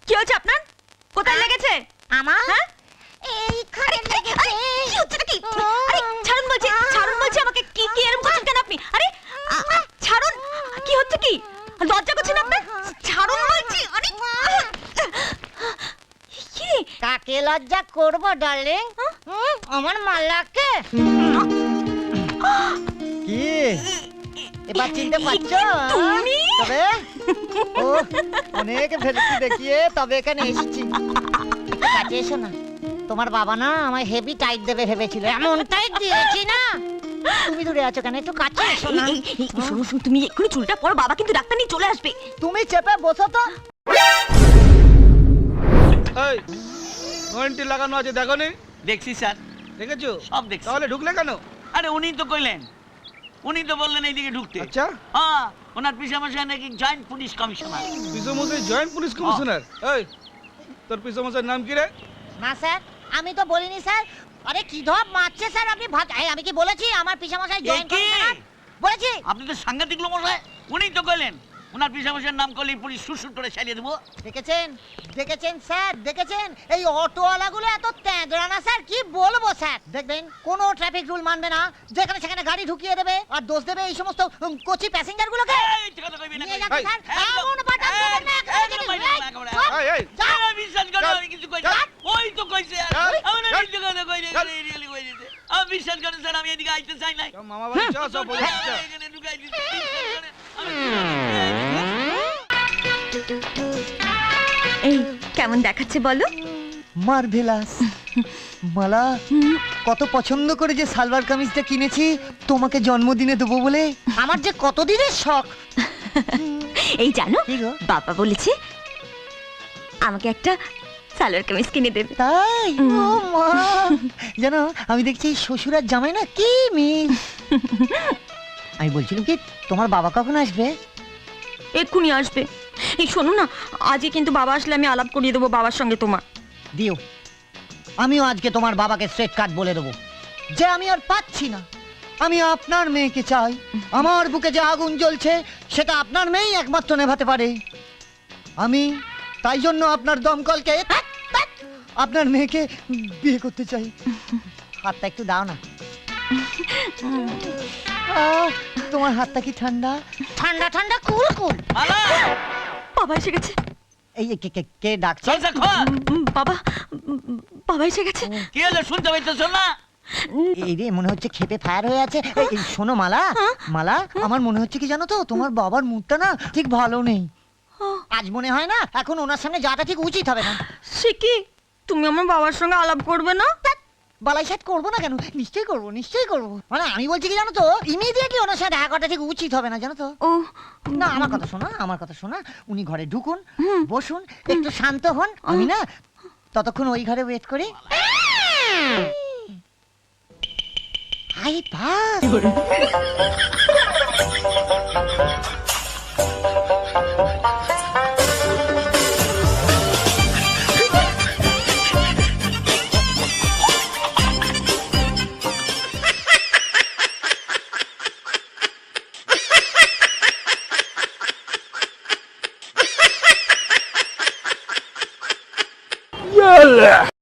কি হচ্ছে আপনার? কোথায় লেগেছে? আমার হ্যাঁ? এইখানে লেগেছে। কি হচ্ছে নাকি? আরে ছাড়ুন বলছি আমাকে। কি এরকম করছেন কেন আপনি? আরে ছাড়ুন। কি হচ্ছে কি? লজ্জা করছেন আপনার? ছাড়ুন বলছি। আরে কি? কাকে লজ্জা করব ডার্লিং? আমার মাল্লাকে। কি এবার চিনতে পারছো? তুমি? তবে ও অনেক ভেবেছি দেখিয়ে তবে এখানে এসেছি। একটু কাছে এসো না। তোমার বাবা না আমায় হেভি টাইট দেবে ভেবেছিল, এমন টাইট দিয়েছি না। তুমি দূরে আছো কেন? একটু কাছে এসো না। শুনুন, তুমি এক্ষুনি চুলটা পরো, বাবা কিন্তু ডাক্তার নিয়ে চলে আসবে। তুমি চেপে বসো তো। এই ঘন্টি লাগানো আছে দেখো নি? দেখছি স্যার, দেখেছো? সব দেখছি। তাহলে ঢুকলে কেন? আরে উনি তো কইলেন, উনি তো বললেন এইদিকে ঢুকতে। আচ্ছা, হ্যাঁ, ওনার পিসামশাই নাকি জয়েন্ট পুলিশ কমিশনার। পিসমশাই জয়েন্ট পুলিশ কমিশনার। এই তোর পিসমশাইয়ের নাম কি রে? না স্যার, আমি তো বলিনি স্যার। আরে কি ধপ মারছে স্যার আপনি? আমি কি বলেছি আমার পিসামশাই জয়েন্ট কি? কমিশনার? বলেছি? আপনি তো সাংঘাতিক লোক মশাই। উনি তো কইলেন ওনার পিসামশাইয়ের নাম করলে পুলিশ সুরসুর করে চালিয়ে দেবো। দেখেছেন স্যার, দেখেছেন? এই অটোওয়ালাগুলো এত তেঁদড়া না স্যার, কি বলবো স্যার। দেখবেন কোনো ট্রাফিক রুল মানবে না, যেখানে সেখানে গাড়ি ঢুকিয়ে দেবে আর দোষ দেবে এই সমস্ত কচি প্যাসেঞ্জার গুলোকে। এই ঠিক কথা কইবি না। নিয়ে যাচ্ছে স্যার, একদম, এমন পাঠান দেবেন না একেবারে। এই আরে বিশ্বাস করো, আমি কিছু কই না। ওই তো কইছে। চল, আমরা চল, কিছু কথা কই না, চল। রিয়েলি কই দিতে। আমি বিশ্বাস করেন স্যার, আমি এদিকে আইতে চাই নাই। মামা বাড়ি চল, সব বলে দিচ্ছি। এখানে ঢুকাই দিতে। এই কেমন দেখাচ্ছে বলো? মার্ভেলাস। মালা কত পছন্দ করে যে সালোয়ার কামিজটা কিনেছি তোমাকে জন্মদিনে দেবো বলে। আমার যে কতদিনের শখ। এই জানো, কি গো? বাবা বলেছে আমাকে একটা সালোয়ার কামিজ কিনে দেবে। তাই? ও মা, জানো আমি দেখছি শ্বশুর আর জামাই না কি মিল। আমি বলছিলাম কি তোমার বাবা কখন আসবে? এক্ষুনি আসবে। এই শোনো না, আজকে কিন্তু বাবা আসলে আমি আলাপ করিয়ে দেবো বাবার সঙ্গে তোমার। দিও, আমিও আজকে তোমার বাবাকে স্ট্রেট কাট বলে দেবো যে আমি আর পাচ্ছি না, আমি আপনার মেয়েকে চাই। আমার বুকে যে আগুন জ্বলছে সেটা আপনার মেয়েই একমাত্র নেভাতে পারে। আমি তাই জন্য আপনার দমকলকে আপনার মেয়েকে বিয়ে করতে চাই। হাতটা একটু দাও না। তোমার হাতটা কি ঠান্ডা? ঠান্ডা ঠান্ডা কুল কুল। মালা, বাবা এসে গেছে। এই কে কে কে ডাকছে? চল খোল। বাবা এসে গেছে। কি হলো, শুনতে পাইতেছ না? এই রে, মনে হচ্ছে খেপে ফায়ার হয়ে আছে। এই শোনো মালা, মালা আমার মনে হচ্ছে কি জানো তো, তোমার বাবার মুডটা না ঠিক ভালো নেই। আজ মনে হয় না এখন ওনার সামনে যাওয়াটা ঠিক উচিত হবে না। সে কি, তুমি আমার বাবার সঙ্গে আলাপ করবে না? বালাই সাথ করবো না কেন? নিশ্চয়ই করবো, নিশ্চয়ই করবো। মানে আমি বলছি কি জানো তো, ইমিডিয়েটলি ওনার সাথে দেখা করাটা ঠিক উচিত হবে না জানো তো। ও না, আমার কথা শোনা, আমার কথা শোনা। উনি ঘরে ঢুকুন, বসুন, একটু শান্ত হন। আমি না ততক্ষণ ওই ঘরে ওয়েট করি। হাই পাস।